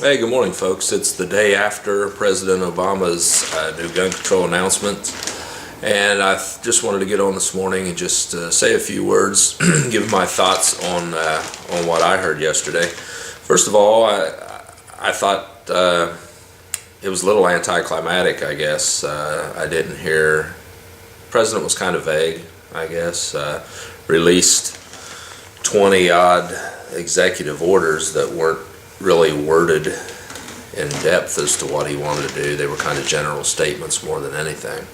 Hey, good morning, folks. It's the day after President Obama's new gun control announcement, and I just wanted to get on this morning and just say a few words, give my thoughts on what I heard yesterday. First of all, I thought it was a little anticlimactic, I guess. I didn't hear. The president was kind of vague, I guess. Released 20-odd executive orders that weren't really worded in depth as to what he wanted to do. They were kind of general statements more than anything.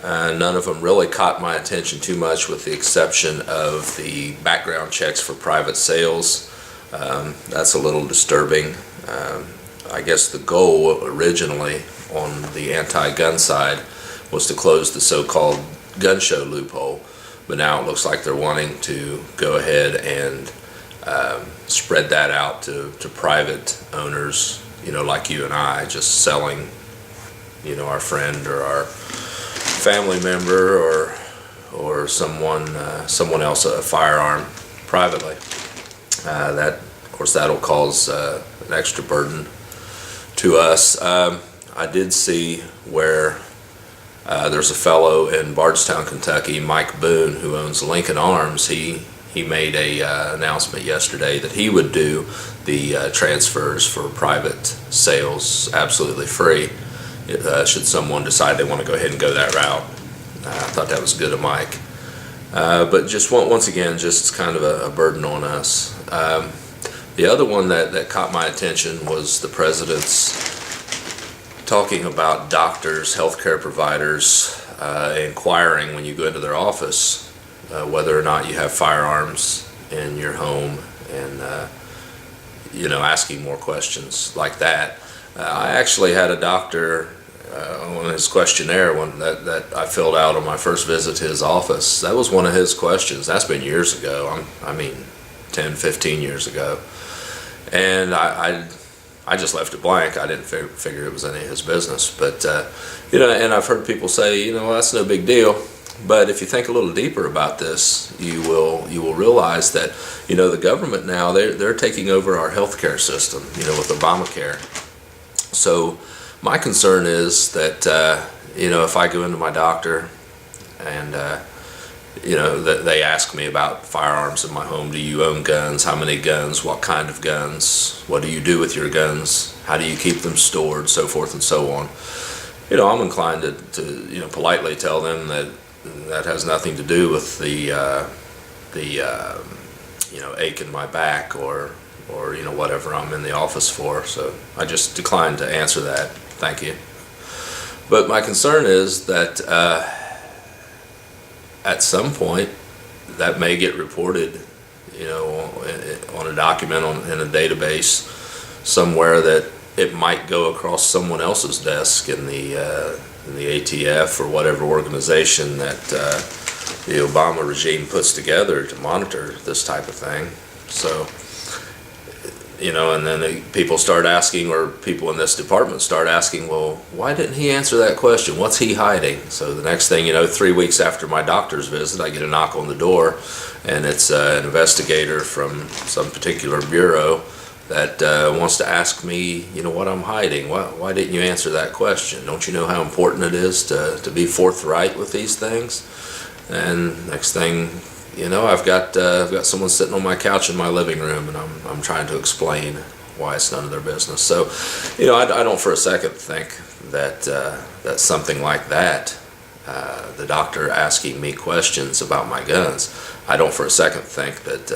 None of them really caught my attention too much, with the exception of the background checks for private sales. That's a little disturbing. I guess the goal originally on the anti-gun side was to close the so-called gun show loophole, but now it looks like they're wanting to go ahead and spread that out to private owners, like you and I, just selling, our friend or our family member or someone else a firearm privately. That, of course, that'll cause an extra burden to us. I did see where there's a fellow in Bardstown, Kentucky, Mike Boone, who owns Lincoln Arms. He made a announcement yesterday that he would do the transfers for private sales absolutely free, should someone decide they want to go ahead and go that route. I thought that was good of Mike. But just once again, just kind of a burden on us. The other one that caught my attention was the president's talking about doctors, healthcare providers, inquiring when you go into their office whether or not you have firearms in your home, and asking more questions like that. I actually had a doctor on his questionnaire that I filled out on my first visit to his office. That was one of his questions. That's been years ago. I mean 10, 15 years ago. And I just left it blank. I didn't figure it was any of his business. But, and I've heard people say, that's no big deal. But if you think a little deeper about this, you will realize that, the government now, they're taking over our healthcare system, with Obamacare. So my concern is that, if I go into my doctor and, that they ask me about firearms in my home, do you own guns? How many guns? What kind of guns? What do you do with your guns? How do you keep them stored? So forth and so on. I'm inclined to politely tell them that has nothing to do with the ache in my back or whatever I'm in the office for. So I just declined to answer that. Thank you. But my concern is that at some point that may get reported, on a document in a database somewhere, that it might go across someone else's desk in the ATF or whatever organization that the Obama regime puts together to monitor this type of thing. So, and then people start asking, or people in this department start asking, well, why didn't he answer that question? What's he hiding? So the next thing 3 weeks after my doctor's visit, I get a knock on the door, and it's an investigator from some particular bureau that wants to ask me, what I'm hiding. Why didn't you answer that question? Don't you know how important it is to be forthright with these things? And next thing, I've got someone sitting on my couch in my living room, and I'm trying to explain why it's none of their business. So, I don't for a second think that something like that, the doctor asking me questions about my guns, I don't for a second think that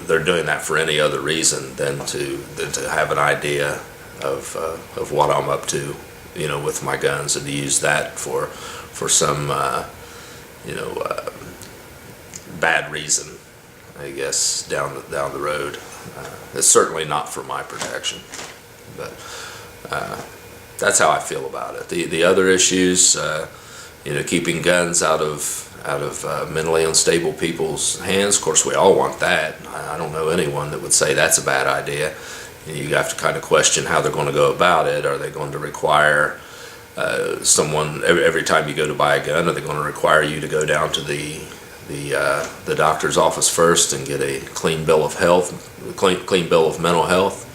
they're doing that for any other reason than to have an idea of what I'm up to, with my guns, and to use that for some bad reason, I guess, down the road. It's certainly not for my protection, but that's how I feel about it. The other issues, keeping guns out of mentally unstable people's hands. Of course, we all want that. I don't know anyone that would say that's a bad idea. You have to kind of question how they're going to go about it. Are they going to require someone every time you go to buy a gun? Are they going to require you to go down to the the doctor's office first and get a clean bill of health, clean bill of mental health.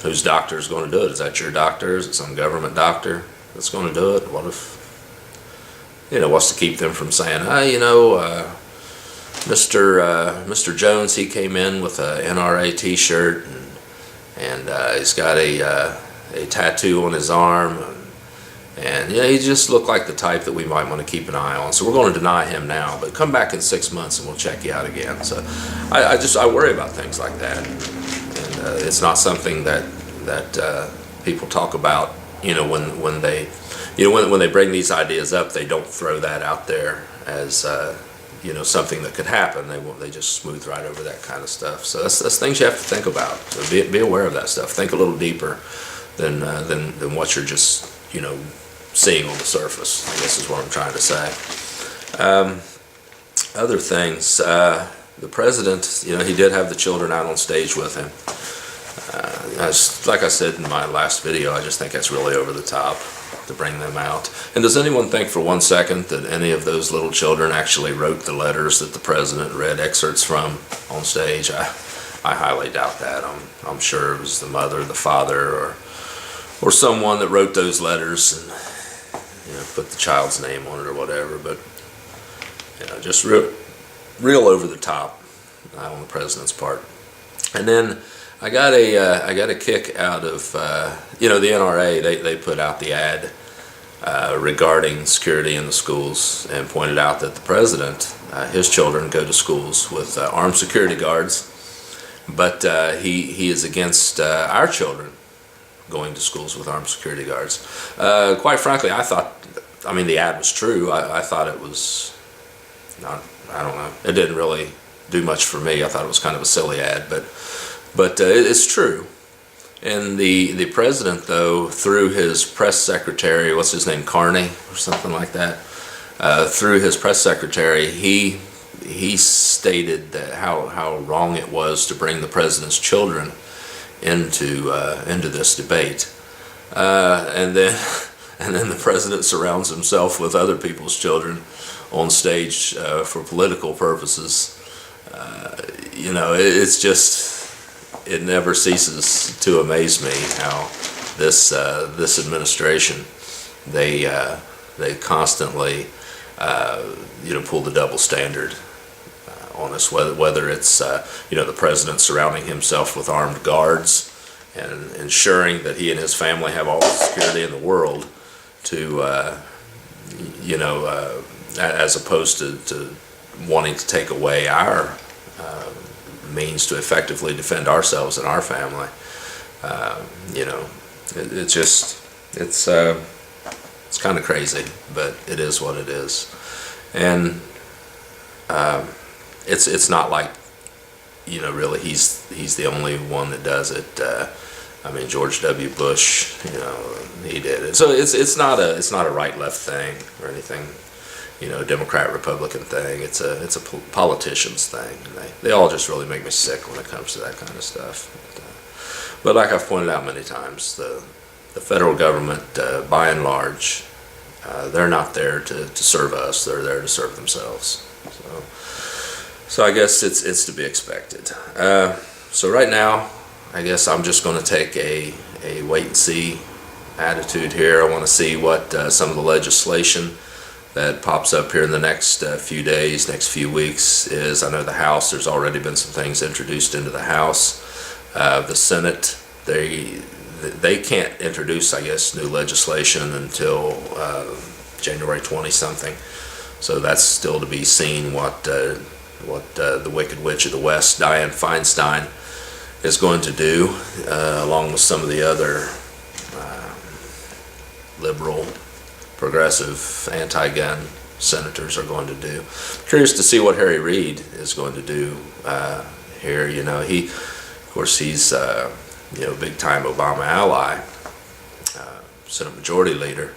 Whose doctor is going to do it? Is that your doctor? Is it some government doctor that's going to do it? What if, what's to keep them from saying, hey, Mr. Jones, he came in with a NRA T-shirt and he's got a tattoo on his arm, and he just looked like the type that we might want to keep an eye on. So we're going to deny him now, but come back in 6 months and we'll check you out again. So I worry about things like that, and it's not something that people talk about. When they bring these ideas up, they don't throw that out there as something that could happen. They just smooth right over that kind of stuff. So that's things you have to think about. So be aware of that stuff. Think a little deeper than what you're just seeing on the surface, I guess is what I'm trying to say. Other things, the president, he did have the children out on stage with him. Like I said in my last video, I just think that's really over the top to bring them out. And does anyone think for 1 second that any of those little children actually wrote the letters that the president read excerpts from on stage? I highly doubt that. I'm sure it was the mother, the father, or someone that wrote those letters and put the child's name on it or whatever. But just real over the top on the president's part. And then I got a kick out of the NRA. They put out the ad regarding security in the schools and pointed out that the president, his children go to schools with armed security guards, but he is against our children going to schools with armed security guards. Quite frankly, the ad was true. I thought it was not, I don't know, it didn't really do much for me. I thought it was kind of a silly ad, but it's true. And the president, though, through his press secretary, what's his name, Carney or something like that, through his press secretary, he stated that how wrong it was to bring the president's children into this debate, and then the president surrounds himself with other people's children on stage for political purposes. It's just, it never ceases to amaze me how this administration, they constantly pull the double standard on us, whether it's the president surrounding himself with armed guards and ensuring that he and his family have all the security in the world, to as opposed to wanting to take away our means to effectively defend ourselves and our family. It's kind of crazy, but it is what it is. And it's not like really he's the only one that does it. George W. Bush, he did it. So it's not a right-left thing or anything, Democrat Republican thing. It's a politician's thing. They all just really make me sick when it comes to that kind of stuff. But like I've pointed out many times, the federal government, by and large, they're not there to serve us. They're there to serve themselves. So I guess it's to be expected. So right now, I guess I'm just going to take a wait and see attitude here. I want to see what some of the legislation that pops up here in the next few days, next few weeks is. I know the House, there's already been some things introduced into the House. The Senate, they can't introduce, I guess, new legislation until January 20-something. So that's still to be seen what the Wicked Witch of the West, Dianne Feinstein, is going to do, along with some of the other liberal, progressive, anti-gun senators are going to do. Curious to see what Harry Reid is going to do here. He, of course, he's big-time Obama ally, Senate Majority Leader,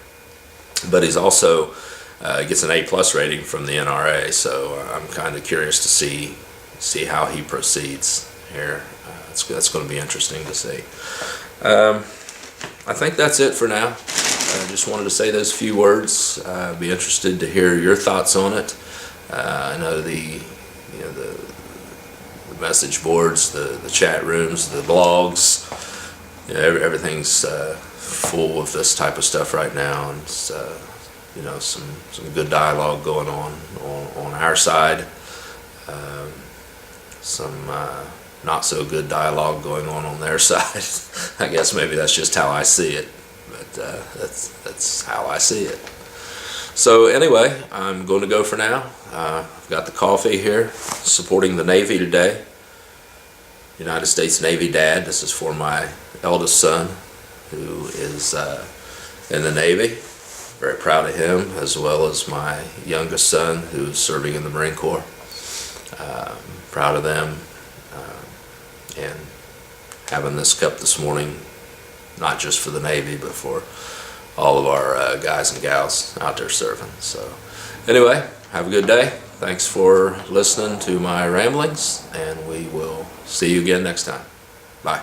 but he's also gets an A+ rating from the NRA. So I'm kind of curious to see how he proceeds here. That's going to be interesting to see. I think that's it for now. I just wanted to say those few words. Be interested to hear your thoughts on it. I know the message boards, the chat rooms, the blogs, everything's full of this type of stuff right now, and some good dialogue going on our side. Some not so good dialogue going on their side. I guess maybe that's just how I see it, but that's how I see it. So anyway, I'm going to go for now. I've got the coffee here, supporting the Navy today. United States Navy dad. This is for my eldest son, who is in the Navy. Very proud of him, as well as my youngest son, who's serving in the Marine Corps. Proud of them, and having this cup this morning, not just for the Navy, but for all of our guys and gals out there serving. So anyway, have a good day. Thanks for listening to my ramblings, and we will see you again next time. Bye.